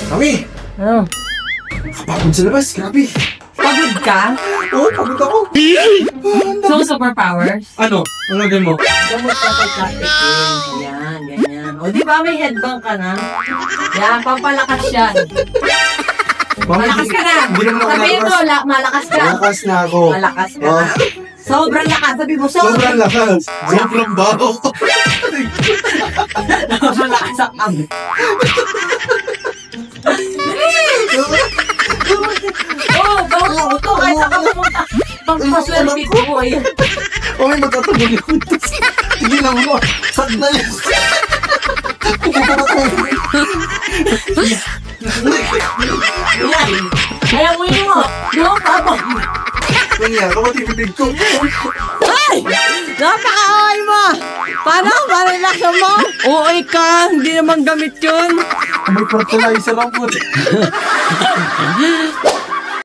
Mami! Ano? Pagod sa labas, grabe. Pagod ka? Oo, pagod ako. So, superpowers? Ano? Palagay mo? Gamot ka kay Kapitin. Yan, ganyan. O, di ba may headbang ka na? Yan, pampalakas yan. Malakas ka na. Hindi naman ako Sabihin mo, malakas ka. Malakas na ako. Malakas ka Oh. na. Sobrang lakas. Sabi mo, Sobrang lakas. Sobrang baho. Sobrang lakas ang am. Oh, bago ko to. Kahit saan ka pumunta. Pampaswerte ko. Ayan. Oh, may magtatagol yun. Sige lang mo. Sat na yun. Yan. Kaya mo yun mo. Doon ka mo. Kanya, kapatid ko. Ay! Napaka-away mo! Paano? Parelax mo? Oo ka, hindi naman gamit yun. May fertilizer ang puti.